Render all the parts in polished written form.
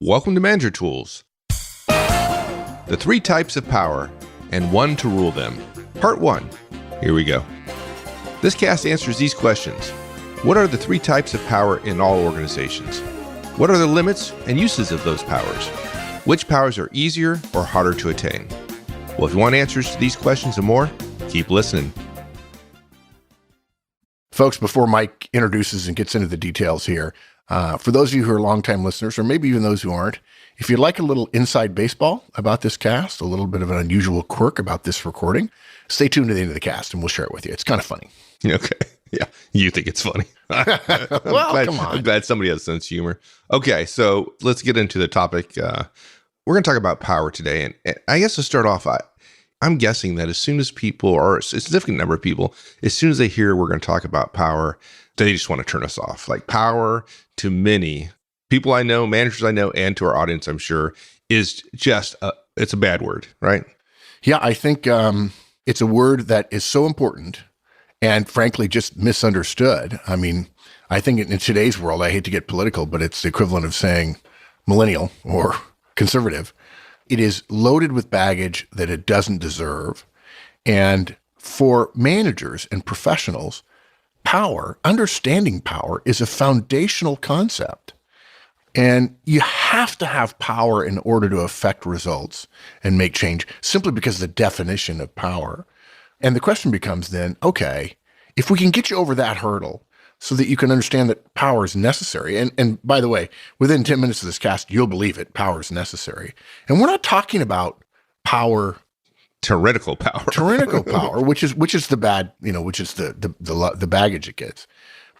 Welcome to Manager Tools. The 3 types of power and 1 to rule them. Part 1. Here we go. This cast answers these questions. What are the 3 types of power in all organizations? What are the limits and uses of those powers? Which powers are easier or harder to attain? Well, if you want answers to these questions and more, keep listening. Folks, before Mike introduces and gets into the details here, for those of you who are longtime listeners, or maybe even those who aren't, if you'd like a little inside baseball about this cast, a little bit of an unusual quirk about this recording, stay tuned to the end of the cast and we'll share it with you. It's kind of funny. Okay. Yeah. You think it's funny. Well, come on. I'm glad somebody has a sense of humor. Okay. So let's get into the topic. We're going to talk about power today. And I guess to start off, I'm guessing that as soon as people, or a significant number of people, as soon as they hear we're going to talk about power, they just want to turn us off. Like, power to many people I know, managers I know, and to our audience, I'm sure, is just, it's a bad word, right? Yeah, I think it's a word that is so important and frankly just misunderstood. I mean, I think in today's world, I hate to get political, but it's the equivalent of saying millennial or conservative. It is loaded with baggage that it doesn't deserve. And for managers and professionals, power, understanding power, is a foundational concept. And you have to have power in order to affect results and make change, simply because of the definition of power. And the question becomes then, okay, if we can get you over that hurdle so that you can understand that power is necessary. And by the way, within 10 minutes of this cast, you'll believe it, power is necessary. And we're not talking about power, tyrannical power, which is the bad, which is the baggage it gets.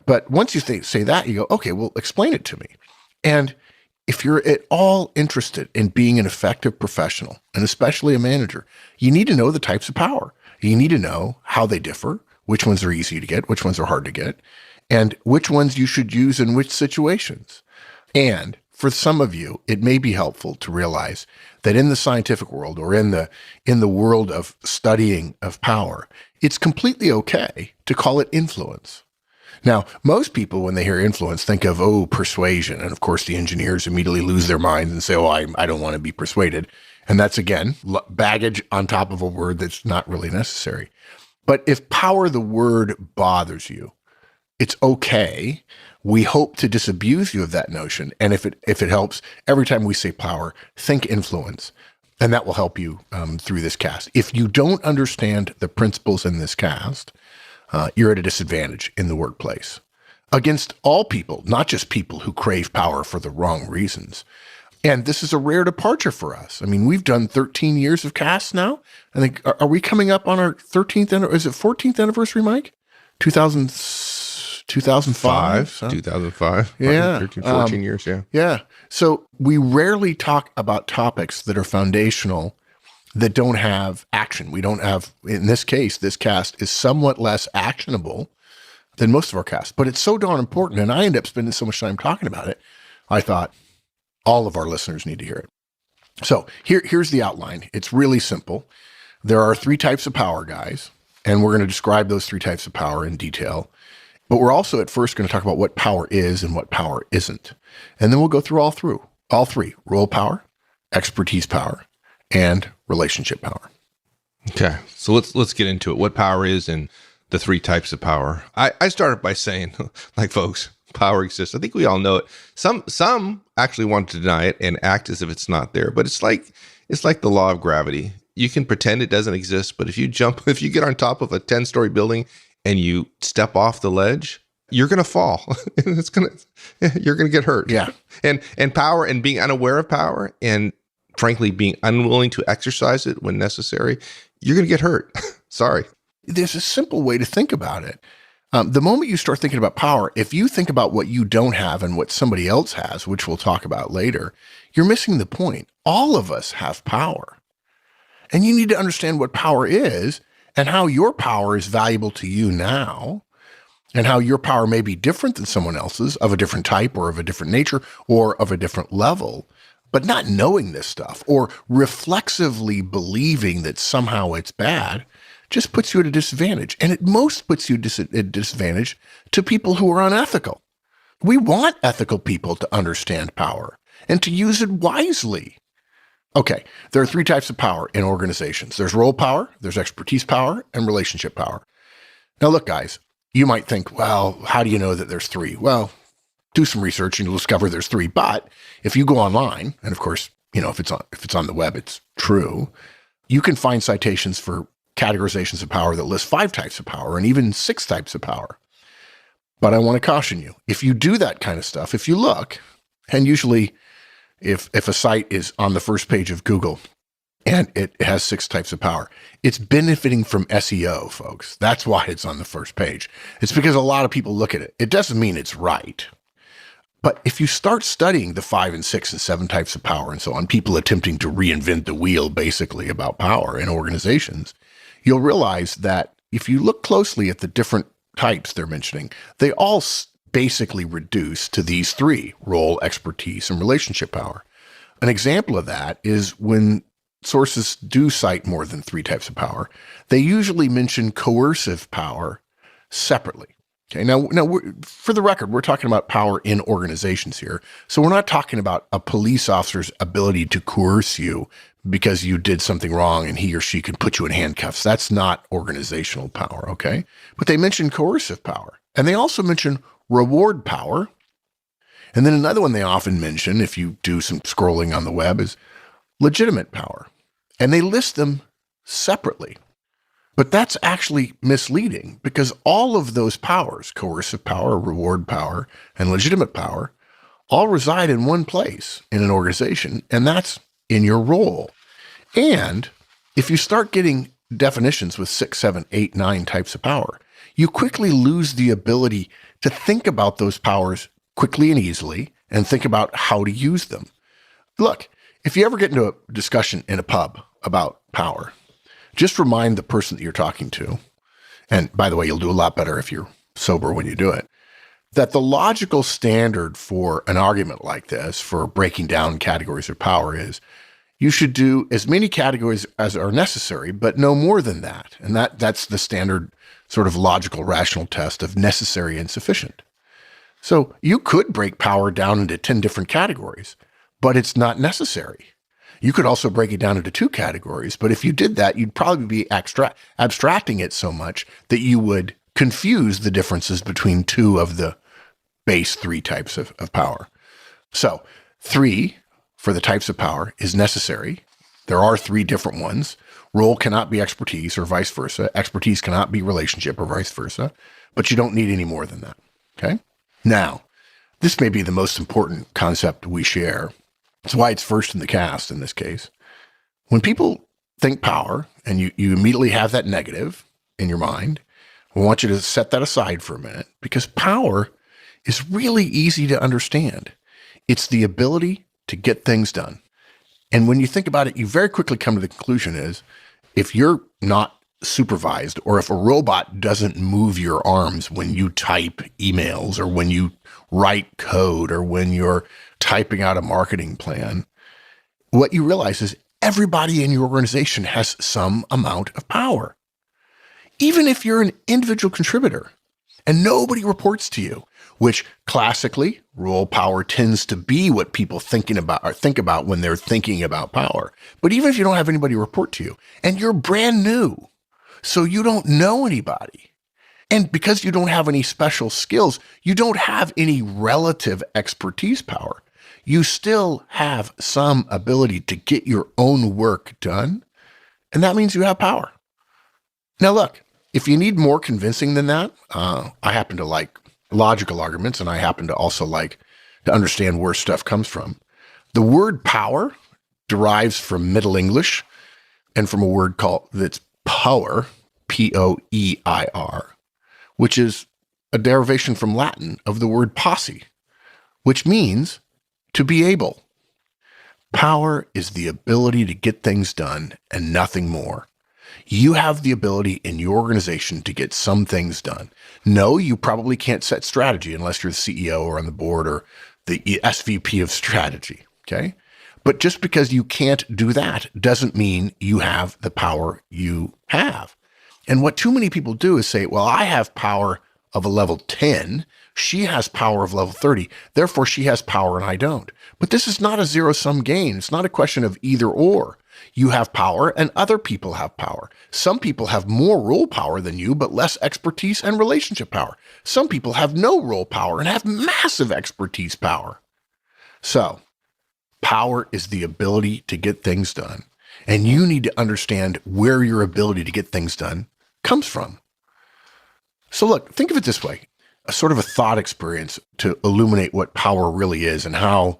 But once you say that, you go, okay, well, explain it to me. And if you're at all interested in being an effective professional, and especially a manager, you need to know the types of power. You need to know how they differ, which ones are easy to get, which ones are hard to get, and which ones you should use in which situations. And for some of you, it may be helpful to realize that in the scientific world, or in the world of studying of power, it's completely okay to call it influence. Now, most people, when they hear influence, think of, persuasion. And of course, the engineers immediately lose their minds and say, I don't want to be persuaded. And that's, again, baggage on top of a word that's not really necessary. But if power, the word, bothers you, it's okay. We hope to disabuse you of that notion. And if it helps, every time we say power, think influence. And that will help you through this cast. If you don't understand the principles in this cast, you're at a disadvantage in the workplace against all people, not just people who crave power for the wrong reasons. And this is a rare departure for us. I mean, we've done 13 years of casts now. I think, are we coming up on our 13th, is it 14th anniversary, Mike? 2005? So. 2005. Yeah. 13, 14 years, yeah. Yeah. So we rarely talk about topics that are foundational that don't have action. We don't have, in this case, this cast is somewhat less actionable than most of our casts, but it's so darn important. And I end up spending so much time talking about it. I thought all of our listeners need to hear it. So here's the outline. It's really simple. There are 3 types of power, guys, and we're going to describe those 3 types of power in detail. But we're also at first going to talk about what power is and what power isn't. And then we'll go through all three, role power, expertise power, and relationship power. Okay. So let's get into it. What power is and the 3 types of power. I started by saying, like, folks, power exists. I think we all know it. Some actually want to deny it and act as if it's not there, but it's like the law of gravity. You can pretend it doesn't exist, but if you get on top of a 10-story building and you step off the ledge, you're going to fall. You're going to get hurt. Yeah. And power, and being unaware of power, and frankly, being unwilling to exercise it when necessary, you're going to get hurt. Sorry. There's a simple way to think about it. The moment you start thinking about power, if you think about what you don't have and what somebody else has, which we'll talk about later, you're missing the point. All of us have power. And you need to understand what power is and how your power is valuable to you now, and how your power may be different than someone else's, of a different type or of a different nature or of a different level. But not knowing this stuff or reflexively believing that somehow it's bad just puts you at a disadvantage. And it most puts you at a disadvantage to people who are unethical. We want ethical people to understand power and to use it wisely. Okay, there are three types of power in organizations. There's role power, there's expertise power, and relationship power. Now look, guys, you might think, well, how do you know that there's three? Well, do some research and you'll discover there's three. But if you go online, and of course, if it's on the web, it's true, you can find citations for categorizations of power that list 5 types of power and even 6 types of power. But I want to caution you, if you do that kind of stuff, if you look, and usually if a site is on the first page of Google and it has 6 types of power, it's benefiting from SEO, folks. That's why it's on the first page. It's because a lot of people look at it. It doesn't mean it's right. But if you start studying the 5 and 6 and 7 types of power and so on, people attempting to reinvent the wheel basically about power in organizations, you'll realize that if you look closely at the different types they're mentioning, they all basically reduce to these 3: role, expertise, and relationship power. An example of that is when sources do cite more than 3 types of power, they usually mention coercive power separately. Okay, now for the record, we're talking about power in organizations here. So we're not talking about a police officer's ability to coerce you because you did something wrong and he or she can put you in handcuffs. That's not organizational power, okay? But they mention coercive power. And they also mention reward power. And then another one they often mention, if you do some scrolling on the web, is legitimate power. And they list them separately. But that's actually misleading because all of those powers, coercive power, reward power, and legitimate power, all reside in one place in an organization, and that's in your role. And if you start getting definitions with 6, 7, 8, 9 types of power, you quickly lose the ability to think about those powers quickly and easily and think about how to use them. Look, if you ever get into a discussion in a pub about power, just remind the person that you're talking to, and by the way, you'll do a lot better if you're sober when you do it, that the logical standard for an argument like this, for breaking down categories of power, is you should do as many categories as are necessary, but no more than that. And that's the standard sort of logical, rational test of necessary and sufficient. So you could break power down into 10 different categories, but it's not necessary. You could also break it down into 2 categories, but if you did that, you'd probably be abstracting it so much that you would confuse the differences between 2 of the base 3 types of power. So 3 for the types of power is necessary. There are 3 different ones. Role cannot be expertise or vice versa. Expertise cannot be relationship or vice versa, but you don't need any more than that. Okay? Now, this may be the most important concept we share. That's why it's first in the cast in this case. When people think power and you immediately have that negative in your mind, I want you to set that aside for a minute because power is really easy to understand. It's the ability to get things done. And when you think about it, you very quickly come to the conclusion is if you're not supervised or if a robot doesn't move your arms when you type emails or when you write code or when you're typing out a marketing plan, what you realize is everybody in your organization has some amount of power. Even if you're an individual contributor and nobody reports to you, which classically role power tends to be what people think about when they're thinking about power. But even if you don't have anybody report to you and you're brand new, so you don't know anybody, and because you don't have any special skills, you don't have any relative expertise power, you still have some ability to get your own work done. And that means you have power. Now, look, if you need more convincing than that, I happen to like logical arguments, and I happen to also like to understand where stuff comes from. The word power derives from Middle English and from a word that's power, P-O-E-I-R, which is a derivation from Latin of the word posse, which means to be able. Power is the ability to get things done and nothing more. You have the ability in your organization to get some things done. No, you probably can't set strategy unless you're the CEO or on the board or the SVP of strategy, okay? But just because you can't do that doesn't mean you have the power you have. And what too many people do is say, well, I have power of a level 10 She has power of level 30. Therefore, she has power and I don't. But this is not a zero-sum game. It's not a question of either or. You have power and other people have power. Some people have more role power than you, but less expertise and relationship power. Some people have no role power and have massive expertise power. So, power is the ability to get things done. And you need to understand where your ability to get things done comes from. So look, think of it this way, a sort of a thought experience to illuminate what power really is and how,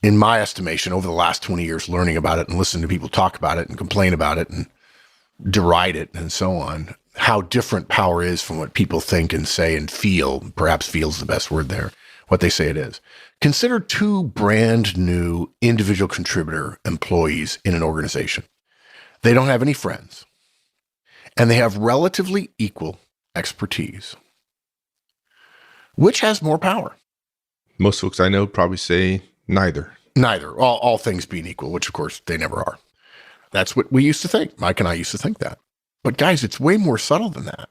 in my estimation, over the last 20 years, learning about it and listening to people talk about it and complain about it and deride it and so on, how different power is from what people think and say and feel. Perhaps feel is the best word there, what they say it is. Consider two brand new individual contributor employees in an organization. They don't have any friends, and they have relatively equal expertise. Which has more power? Most folks I know probably say neither. Neither, all things being equal, which of course they never are. That's what we used to think. Mike and I used to think that. But guys, it's way more subtle than that.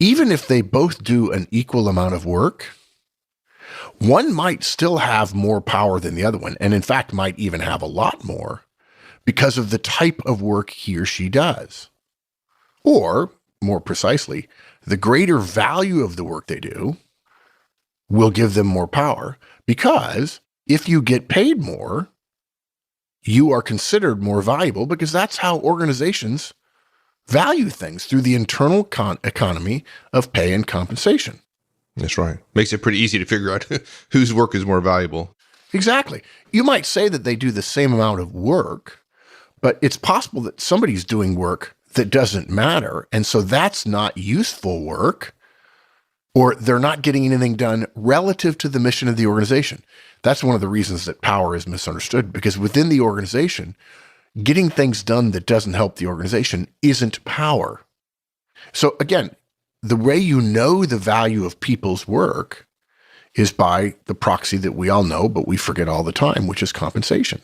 Even if they both do an equal amount of work, one might still have more power than the other one, and in fact might even have a lot more because of the type of work he or she does. Or, more precisely, the greater value of the work they do will give them more power, because if you get paid more, you are considered more valuable, because that's how organizations value things, through the internal economy of pay and compensation. That's right. Makes it pretty easy to figure out whose work is more valuable. Exactly. You might say that they do the same amount of work, but it's possible that somebody's doing work that doesn't matter, and so that's not useful work, or they're not getting anything done relative to the mission of the organization. That's one of the reasons that power is misunderstood, because within the organization, getting things done that doesn't help the organization isn't power. So again, the way you know the value of people's work is by the proxy that we all know, but we forget all the time, which is compensation.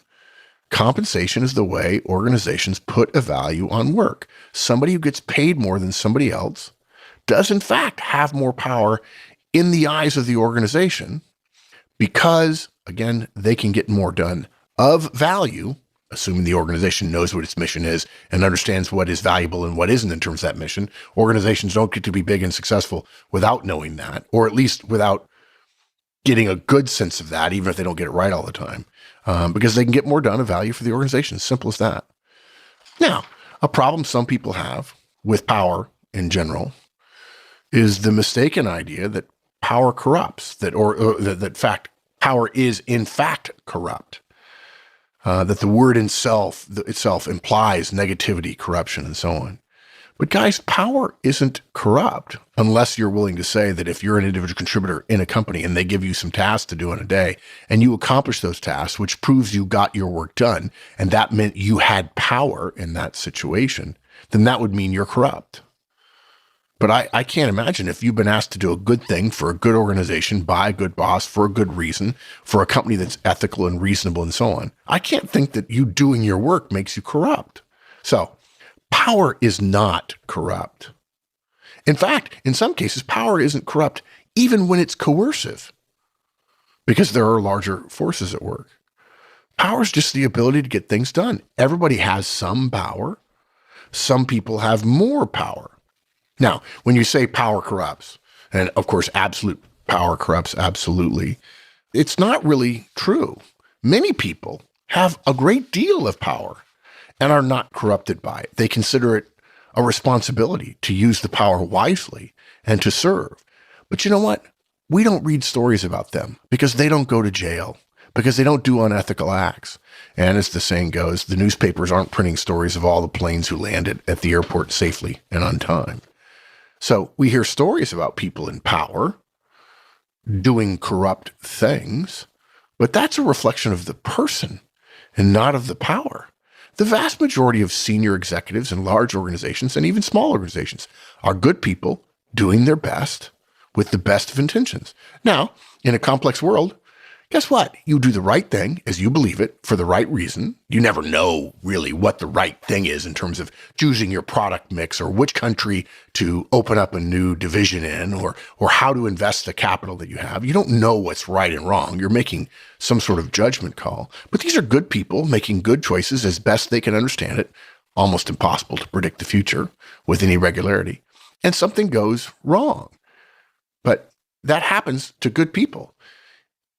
Compensation is the way organizations put a value on work. Somebody who gets paid more than somebody else does in fact have more power in the eyes of the organization, because, again, they can get more done of value, assuming the organization knows what its mission is and understands what is valuable and what isn't in terms of that mission. Organizations don't get to be big and successful without knowing that, or at least without getting a good sense of that, even if they don't get it right all the time, because they can get more done of value for the organization. Simple as that. Now, a problem some people have with power in general is the mistaken idea that power corrupts, that power is in fact corrupt. That the word itself implies negativity, corruption, and so on. But guys, power isn't corrupt unless you're willing to say that if you're an individual contributor in a company and they give you some tasks to do in a day and you accomplish those tasks, which proves you got your work done, and that meant you had power in that situation, then that would mean you're corrupt. But I can't imagine, if you've been asked to do a good thing for a good organization by a good boss for a good reason, for a company that's ethical and reasonable and so on, I can't think that you doing your work makes you corrupt. So power is not corrupt. In fact, in some cases, power isn't corrupt even when it's coercive, because there are larger forces at work. Power is just the ability to get things done. Everybody has some power. Some people have more power. Now, when you say power corrupts, and of course, absolute power corrupts absolutely, it's not really true. Many people have a great deal of power and are not corrupted by it. They consider it a responsibility to use the power wisely and to serve. But you know what? We don't read stories about them because they don't go to jail, because they don't do unethical acts. And as the saying goes, the newspapers aren't printing stories of all the planes who landed at the airport safely and on time. So we hear stories about people in power doing corrupt things, but that's a reflection of the person and not of the power. The vast majority of senior executives in large organizations and even small organizations are good people doing their best with the best of intentions. Now, in a complex world, Guess what? You do the right thing as you believe it for the right reason. You never know really what the right thing is in terms of choosing your product mix or which country to open up a new division in or how to invest the capital that you have. You don't know what's right and wrong. You're making some sort of judgment call. But these are good people making good choices as best they can understand it. Almost impossible to predict the future with any regularity. And something goes wrong. But that happens to good people.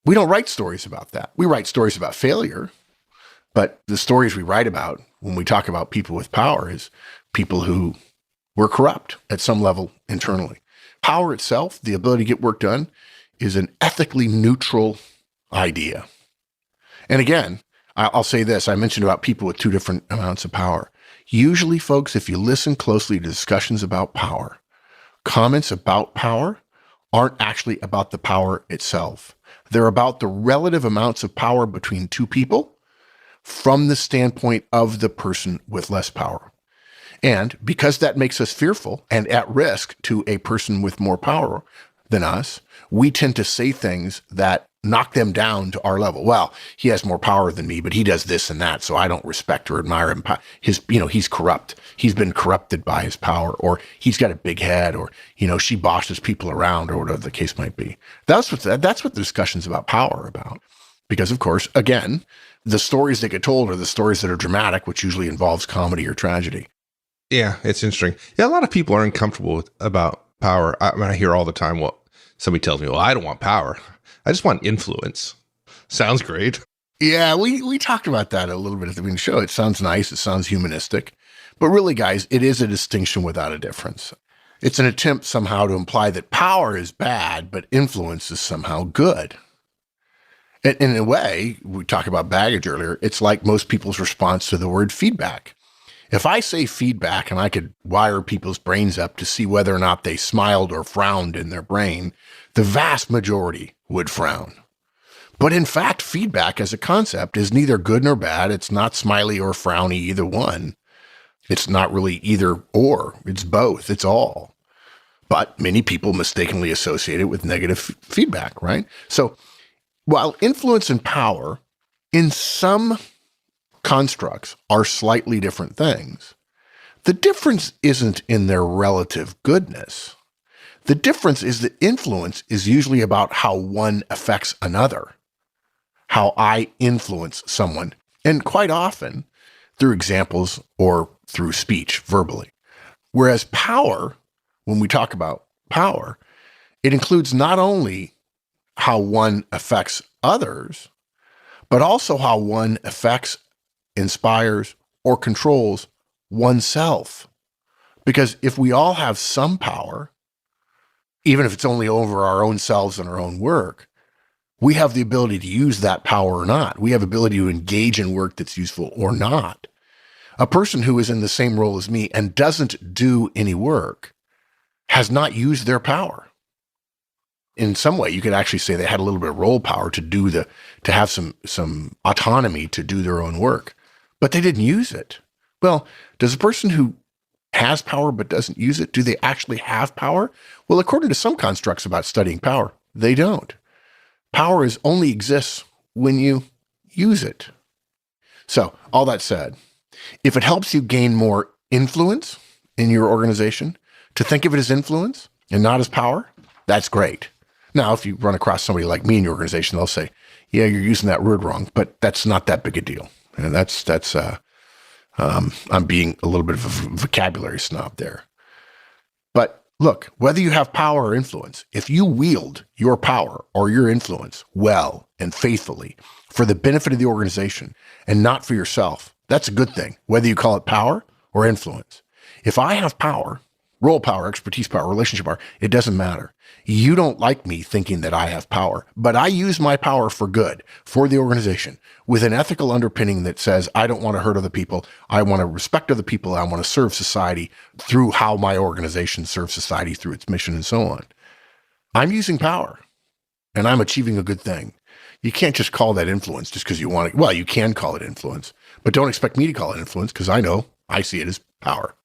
We don't write stories about that. We write stories about failure, but the stories we write about when we talk about people with power is people who were corrupt at some level internally. Power itself, the ability to get work done, is an ethically neutral idea. And again, I'll say this. I mentioned about people with two different amounts of power. Usually, folks, if you listen closely to discussions about power, comments about power aren't actually about the power itself. They're about the relative amounts of power between two people from the standpoint of the person with less power. And because that makes us fearful and at risk to a person with more power than us, we tend to say things that knock them down to our level. Well, he has more power than me, but he does this and that, so I don't respect or admire him. He's corrupt. He's been corrupted by his power, or he's got a big head, or, she bosses people around, or whatever the case might be. That's what the discussions about power are about. Because, of course, again, the stories that get told are the stories that are dramatic, which usually involves comedy or tragedy. Yeah, it's interesting. Yeah, a lot of people are uncomfortable about power. I hear all the time, somebody tells me, well, I don't want power. I just want influence. Sounds great. Yeah, we talked about that a little bit at the beginning of the show. It sounds nice. It sounds humanistic. But really, guys, it is a distinction without a difference. It's an attempt somehow to imply that power is bad, but influence is somehow good. And in a way, we talked about baggage earlier, it's like most people's response to the word feedback. If I say feedback and I could wire people's brains up to see whether or not they smiled or frowned in their brain, the vast majority would frown. But in fact, feedback as a concept is neither good nor bad. It's not smiley or frowny, either one. It's not really either or. It's both. It's all. But many people mistakenly associate it with negative feedback, right? So while influence and power in some constructs are slightly different things, the difference isn't in their relative goodness. The difference is that influence is usually about how one affects another, how I influence someone, and quite often through examples or through speech verbally. Whereas power, when we talk about power, it includes not only how one affects others, but also how one affects, inspires, or controls oneself. Because if we all have some power, even if it's only over our own selves and our own work, we have the ability to use that power or not. We have ability to engage in work that's useful or not. A person who is in the same role as me and doesn't do any work has not used their power. In some way, you could actually say they had a little bit of role power to have some autonomy to do their own work, but they didn't use it. Well, does a person who has power but doesn't use it, do they actually have power? Well, according to some constructs about studying power, they don't. Power only exists when you use it. So, all that said, if it helps you gain more influence in your organization, to think of it as influence and not as power, that's great. Now, if you run across somebody like me in your organization, they'll say, yeah, you're using that word wrong, but that's not that big a deal. And I'm being a little bit of a vocabulary snob there. But look, whether you have power or influence, if you wield your power or your influence well and faithfully for the benefit of the organization and not for yourself, that's a good thing, whether you call it power or influence. If I have power, role power, expertise power, relationship power, it doesn't matter. You don't like me thinking that I have power, but I use my power for good, for the organization, with an ethical underpinning that says, I don't want to hurt other people. I want to respect other people. I want to serve society through how my organization serves society through its mission and so on. I'm using power and I'm achieving a good thing. You can't just call that influence just because you want it. Well, you can call it influence, but don't expect me to call it influence because I see it as power.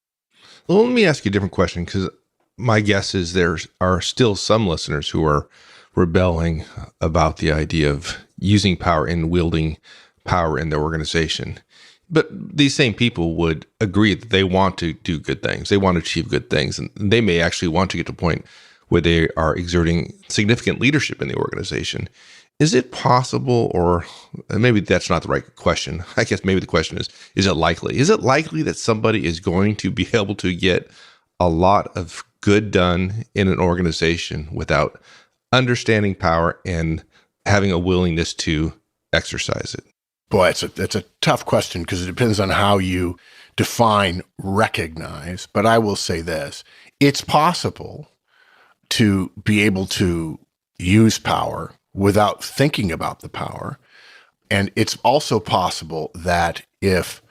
Well, let me ask you a different question, because my guess is there are still some listeners who are rebelling about the idea of using power and wielding power in their organization. But these same people would agree that they want to do good things. They want to achieve good things. And they may actually want to get to a point where they are exerting significant leadership in the organization. Is it possible, or maybe that's not the right question. I guess maybe the question is it likely? Is it likely that somebody is going to be able to get a lot of good done in an organization without understanding power and having a willingness to exercise it? Boy, it's a tough question because it depends on how you define recognize. But I will say this. It's possible to be able to use power without thinking about the power. And it's also possible that if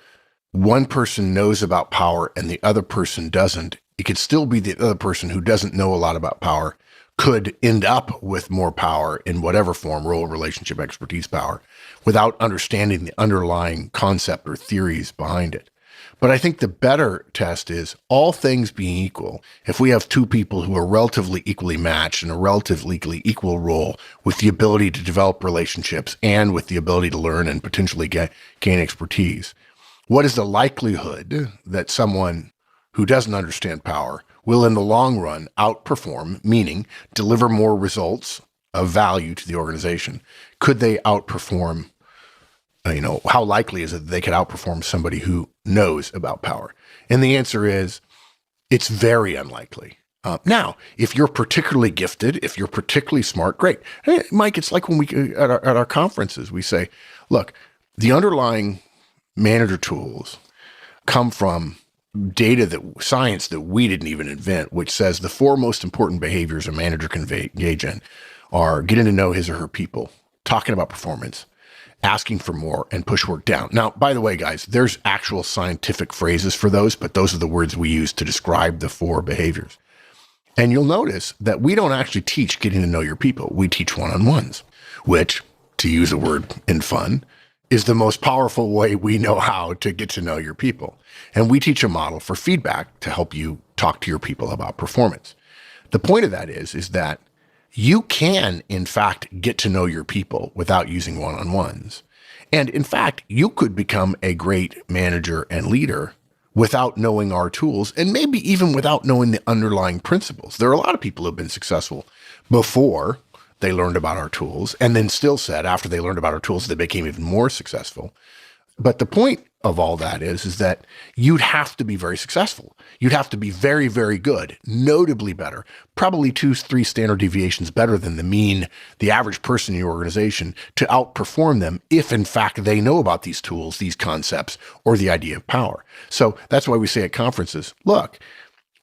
one person knows about power and the other person doesn't, it could still be the other person who doesn't know a lot about power could end up with more power in whatever form, role, relationship, expertise, power, without understanding the underlying concept or theories behind it. But I think the better test is, all things being equal, if we have two people who are relatively equally matched in a relatively equal role with the ability to develop relationships and with the ability to learn and potentially gain expertise, what is the likelihood that someone who doesn't understand power will in the long run outperform, meaning deliver more results of value to the organization? Could they outperform, how likely is it that they could outperform somebody who knows about power? And the answer is, it's very unlikely. Now, if you're particularly gifted, if you're particularly smart, great. Hey, Mike, it's like when we, at our conferences, we say, look, the underlying manager tools come from science that we didn't even invent, which says the four most important behaviors a manager can engage in are getting to know his or her people, talking about performance, asking for more, and push work down. Now, by the way, guys, there's actual scientific phrases for those, but those are the words we use to describe the four behaviors. And you'll notice that we don't actually teach getting to know your people. We teach one-on-ones, which, to use a word in fun, is the most powerful way we know how to get to know your people. And we teach a model for feedback to help you talk to your people about performance. The point of that is that you can, in fact, get to know your people without using one-on-ones. And in fact, you could become a great manager and leader without knowing our tools, and maybe even without knowing the underlying principles. There are a lot of people who have been successful before they learned about our tools, and then still said after they learned about our tools, they became even more successful. But the point of all that is that you'd have to be very successful. You'd have to be very, very good, notably better, probably 2-3 standard deviations better than the average person in your organization to outperform them if in fact they know about these tools, these concepts, or the idea of power. So that's why we say at conferences, look,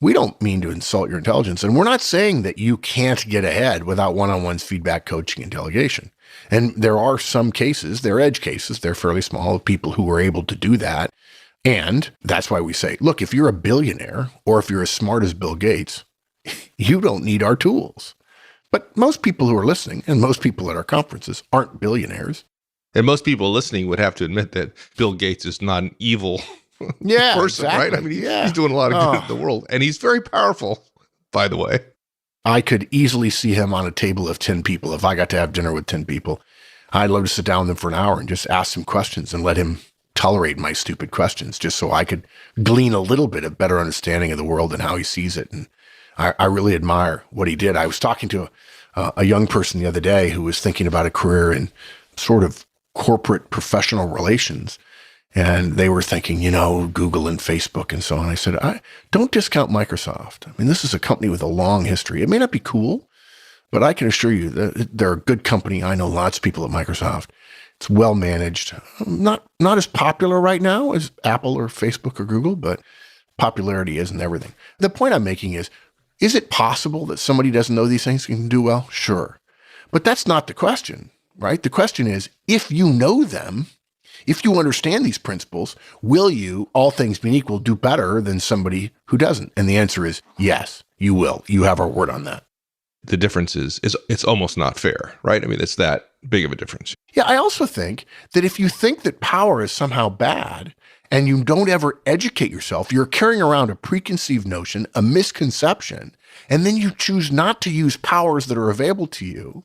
we don't mean to insult your intelligence, and we're not saying that you can't get ahead without one-on-ones, feedback, coaching, and delegation. And there are some cases, they're edge cases, they're fairly small, of people who are able to do that. And that's why we say, look, if you're a billionaire or if you're as smart as Bill Gates, you don't need our tools. But most people who are listening and most people at our conferences aren't billionaires. And most people listening would have to admit that Bill Gates is not an evil person, exactly. right? I mean, he's doing a lot of good in the world, and he's very powerful, by the way. I could easily see him on a table of 10 people. If I got to have dinner with 10 people, I'd love to sit down with him for an hour and just ask some questions and let him tolerate my stupid questions, just so I could glean a little bit of better understanding of the world and how he sees it. And I really admire what he did. I was talking to a young person the other day who was thinking about a career in sort of corporate professional relations. And they were thinking, Google and Facebook and so on. I said, don't discount Microsoft. I mean, this is a company with a long history. It may not be cool, but I can assure you that they're a good company. I know lots of people at Microsoft. It's well managed. Not as popular right now as Apple or Facebook or Google, but popularity isn't everything. The point I'm making is it possible that somebody doesn't know these things and can do well? Sure. But that's not the question, right? The question is, if you know them, if you understand these principles, will you, all things being equal, do better than somebody who doesn't? And the answer is yes, you will. You have our word on that. The difference is it's almost not fair, right? I mean, it's that big of a difference. Yeah, I also think that if you think that power is somehow bad and you don't ever educate yourself, you're carrying around a preconceived notion, a misconception, and then you choose not to use powers that are available to you,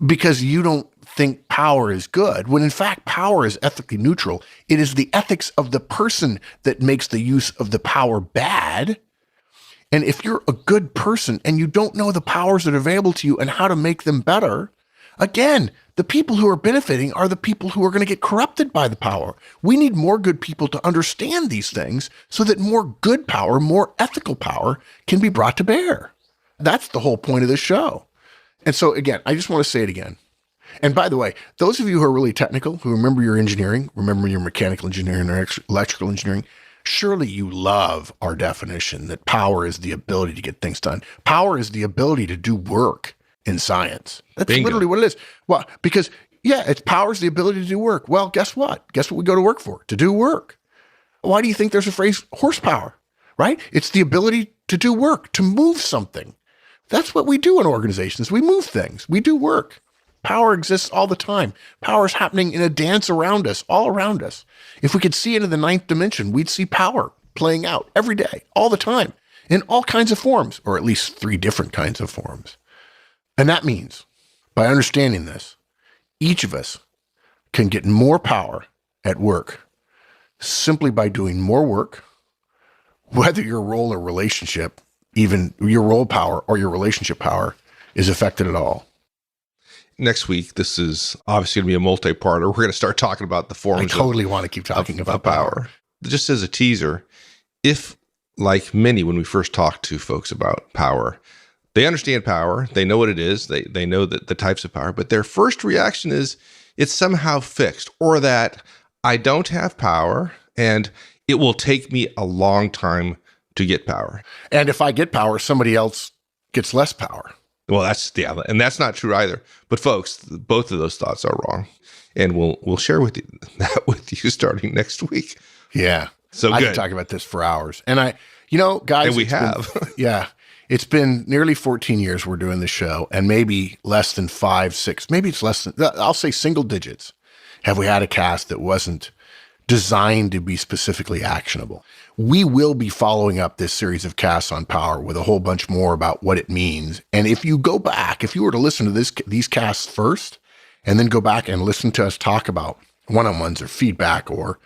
because you don't think power is good, when in fact power is ethically neutral. It is the ethics of the person that makes the use of the power bad. And if you're a good person and you don't know the powers that are available to you and how to make them better, again, the people who are benefiting are the people who are going to get corrupted by the power. We need more good people to understand these things so that more good power, more ethical power can be brought to bear. That's the whole point of this show. And so again, I just want to say it again. And by the way, those of you who are really technical, who remember your engineering, remember your mechanical engineering or electrical engineering, surely you love our definition that power is the ability to get things done. Power is the ability to do work in science. That's Bingo. literally what it is. Well, because it's power is the ability to do work. Well, guess what? Guess what we go to work for? To do work. Why do you think there's a phrase horsepower, right? It's the ability to do work, to move something. That's what we do in organizations. We move things. We do work. Power exists all the time. Power is happening in a dance around us, all around us. If we could see into the ninth dimension, we'd see power playing out every day, all the time, in all kinds of forms, or at least 3 different kinds of forms. And that means, by understanding this, each of us can get more power at work simply by doing more work, whether your role or relationship, even your role power or your relationship power, is affected at all. Next week, this is obviously going to be a multi-parter. We're going to start talking about the forms. I totally want to keep talking about power. Just as a teaser, if, like many, when we first talk to folks about power, they understand power, they know what it is, they know that the types of power, but their first reaction is it's somehow fixed, or that I don't have power and it will take me a long time to get power. And if I get power, somebody else gets less power. Well, and that's not true either. But folks, both of those thoughts are wrong, and we'll share with you that with you starting next week. Yeah, so I good. can talk about this for hours, and guys, and we have. It's been nearly 14 years we're doing the show, and maybe less than 5, 6, maybe it's less than, I'll say single digits, have we had a cast that wasn't designed to be specifically actionable. We will be following up this series of casts on power with a whole bunch more about what it means. And if you go back, if you were to listen to these casts first, and then go back and listen to us talk about one-on-ones or feedback or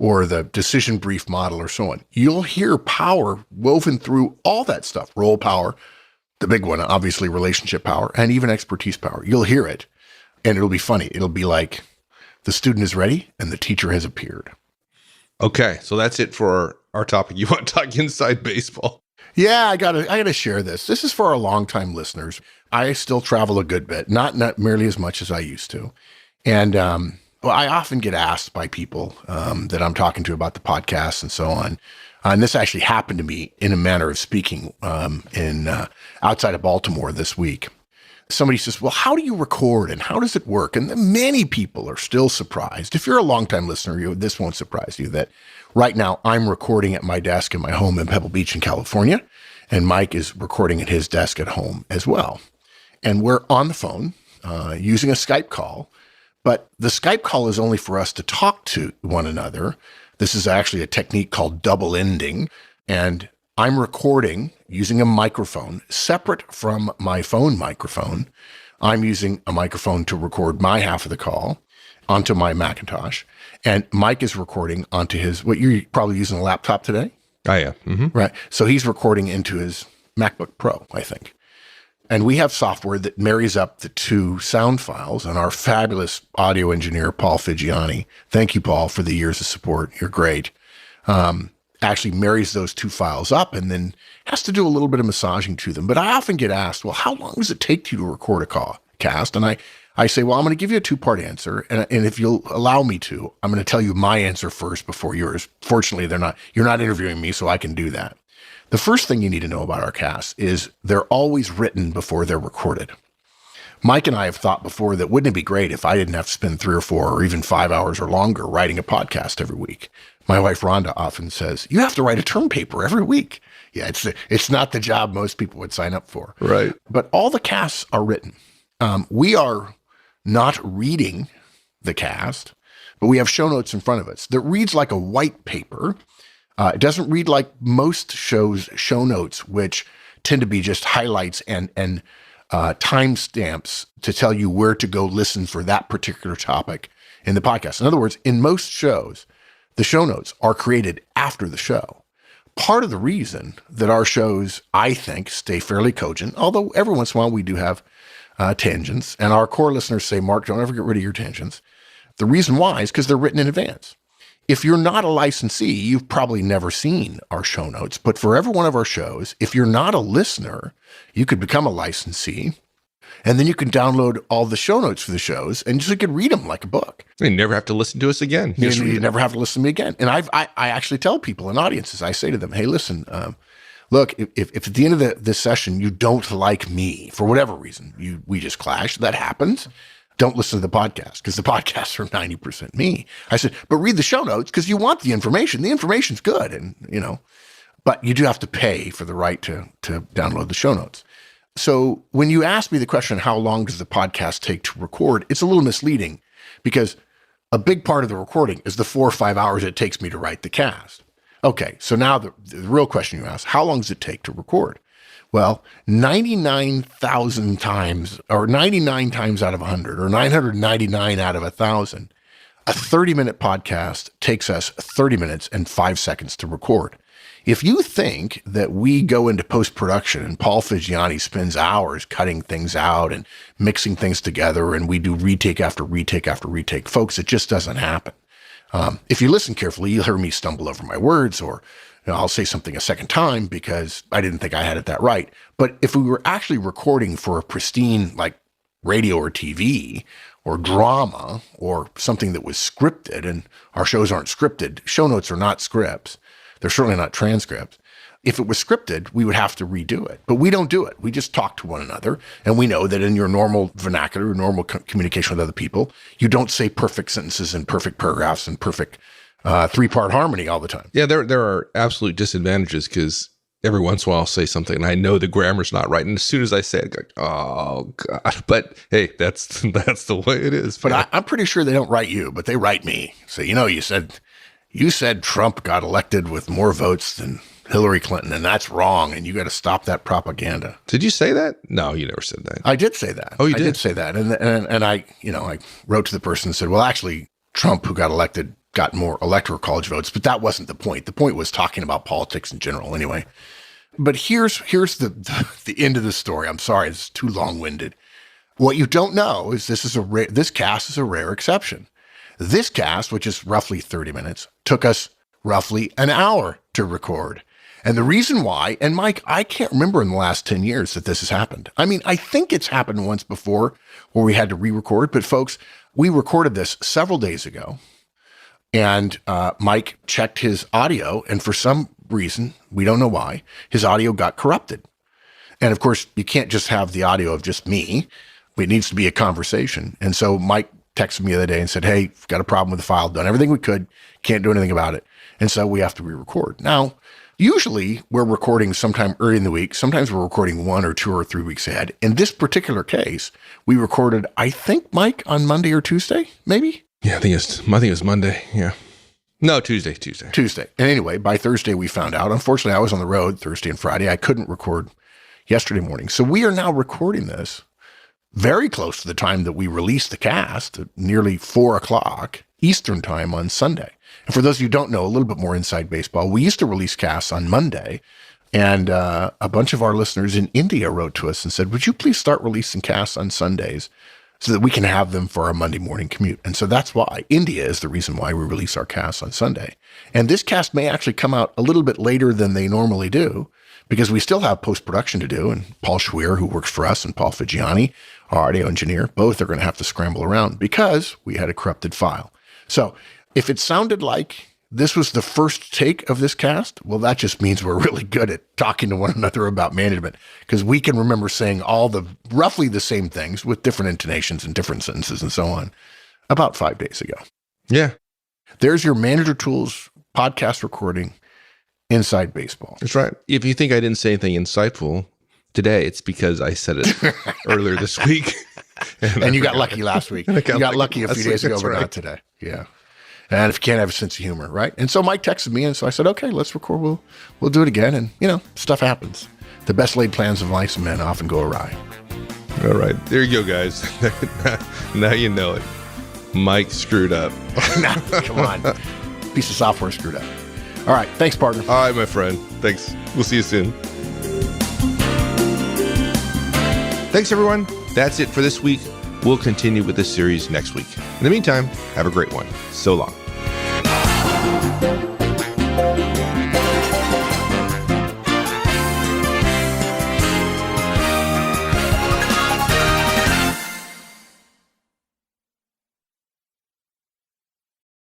the decision brief model or so on, you'll hear power woven through all that stuff. Role power, the big one, obviously relationship power, and even expertise power. You'll hear it, and it'll be funny. It'll be like the student is ready and the teacher has appeared. Okay, so that's it for our topic. You want to talk inside baseball? Yeah, I gotta share this. This is for our longtime listeners. I still travel a good bit, not merely as much as I used to. And I often get asked by people that I'm talking to about the podcast and so on. And this actually happened to me in a manner of speaking in outside of Baltimore this week. Somebody says, well, how do you record and how does it work? And many people are still surprised. If you're a longtime listener, this won't surprise you that right now I'm recording at my desk in my home in Pebble Beach in California, and Mike is recording at his desk at home as well. And we're on the phone using a Skype call, but the Skype call is only for us to talk to one another. This is actually a technique called double ending, and I'm recording using a microphone separate from my phone microphone. I'm using a microphone to record my half of the call onto my Macintosh, and Mike is recording onto his, what you're probably using a laptop today? I am. Mm-hmm. Right. So he's recording into his MacBook Pro, I think. And we have software that marries up the 2 sound files, and our fabulous audio engineer, Paul Figiani, thank you, Paul, for the years of support. You're great. Actually marries those 2 files up and then has to do a little bit of massaging to them. But I often get asked, well, how long does it take you to record a cast? And I say, well, I'm going to give you a 2-part answer. And if you'll allow me to, I'm going to tell you my answer first before yours. Fortunately, you're not interviewing me, so I can do that. The first thing you need to know about our casts is they're always written before they're recorded. Mike and I have thought before that wouldn't it be great if I didn't have to spend 3 or 4 or even 5 hours or longer writing a podcast every week. My wife, Rhonda, often says, you have to write a term paper every week. Yeah, it's not the job most people would sign up for. Right. But all the casts are written. We are not reading the cast, but we have show notes in front of us that reads like a white paper. It doesn't read like most shows' show notes, which tend to be just highlights and timestamps to tell you where to go listen for that particular topic in the podcast. In other words, in most shows, the show notes are created after the show. Part of the reason that our shows, I think, stay fairly cogent, although every once in a while we do have tangents, and our core listeners say, Mark, don't ever get rid of your tangents. The reason why is because they're written in advance. If you're not a licensee, you've probably never seen our show notes. But for every one of our shows, if you're not a listener, you could become a licensee. And then you can download all the show notes for the shows and you could read them like a book. You never have to listen to us again. You never have to listen to me again. And I actually tell people in audiences, I say to them, hey, listen, look, if at the end of this session, you don't like me for whatever reason, we just clash, that happens. Don't listen to the podcast because the podcasts are 90% me. I said, but read the show notes because you want the information. The information's good. And, but you do have to pay for the right to download the show notes. So when you ask me the question, how long does the podcast take to record? It's a little misleading because a big part of the recording is the 4 or 5 hours it takes me to write the cast. Okay. So now the real question you ask, how long does it take to record? Well, 99,000 times, or 99 times out of 100, or 999 out of 1,000, a 30-minute podcast takes us 30 minutes and 5 seconds to record. If you think that we go into post-production and Paul Figiani spends hours cutting things out and mixing things together and we do retake after retake after retake, folks, it just doesn't happen. If you listen carefully, you'll hear me stumble over my words or I'll say something a second time because I didn't think I had it that right. But if we were actually recording for a pristine, like radio or TV or drama or something that was scripted, and our shows aren't scripted, show notes are not scripts. They're certainly not transcripts. If it was scripted, we would have to redo it, but we don't do it. We just talk to one another. And we know that in your normal vernacular, normal communication with other people, you don't say perfect sentences and perfect paragraphs and perfect three-part harmony all the time. Yeah, there are absolute disadvantages because every once in a while I'll say something and I know the grammar's not right. And as soon as I say it, I go, oh, God. But hey, that's the way it is. But I'm pretty sure they don't write you, but they write me. So, you said Trump got elected with more votes than Hillary Clinton, and that's wrong, and you got to stop that propaganda. Did you say that? No, you never said that. I did say that. Oh, you did? I did say that. And I wrote to the person and said, well, actually, Trump, who got elected, got more electoral college votes, but that wasn't the point. The point was talking about politics in general anyway. But here's the end of the story. I'm sorry, it's too long-winded. What you don't know is this cast is a rare exception. This cast, which is roughly 30 minutes, took us roughly an hour to record. And the reason why, and Mike, I can't remember in the last 10 years that this has happened. I mean, I think it's happened once before where we had to re-record, but folks, we recorded this several days ago. And Mike checked his audio, and for some reason, we don't know why, his audio got corrupted. And of course, you can't just have the audio of just me. It needs to be a conversation. And so Mike texted me the other day and said, hey, we've got a problem with the file, done everything we could, can't do anything about it. And so we have to re-record. Now, usually we're recording sometime early in the week. Sometimes we're recording 1 or 2 or 3 weeks ahead. In this particular case, we recorded, I think, Mike, on Monday or Tuesday, maybe? Yeah, I think it's Monday. Yeah. No, Tuesday. And anyway, by Thursday, we found out. Unfortunately, I was on the road Thursday and Friday. I couldn't record yesterday morning. So we are now recording this very close to the time that we released the cast, at nearly 4:00 Eastern time on Sunday. And for those of you who don't know a little bit more inside baseball, we used to release casts on Monday. And a bunch of our listeners in India wrote to us and said, would you please start releasing casts on Sundays so that we can have them for our Monday morning commute? And so that's why India is the reason why we release our casts on Sunday. And this cast may actually come out a little bit later than they normally do because we still have post-production to do. And Paul Schweer, who works for us, and Paul Figiani, our audio engineer, both are going to have to scramble around because we had a corrupted file. So if it sounded like this was the first take of this cast, well, that just means we're really good at talking to one another about management because we can remember saying roughly the same things with different intonations and different sentences and so on about 5 days ago. Yeah. There's your Manager Tools podcast recording inside baseball. That's right. If you think I didn't say anything insightful today, it's because I said it earlier this week. And you got lucky last week. You got lucky a few days ago, but not today. Yeah. And if you can't have a sense of humor, right? And so Mike texted me, and so I said, okay, let's record. We'll do it again. And, stuff happens. The best laid plans of mice and men often go awry. All right. There you go, guys. Now you know it. Mike screwed up. Come on. Piece of software screwed up. All right. Thanks, partner. All right, my friend. Thanks. We'll see you soon. Thanks, everyone. That's it for this week. We'll continue with this series next week. In the meantime, have a great one. So long.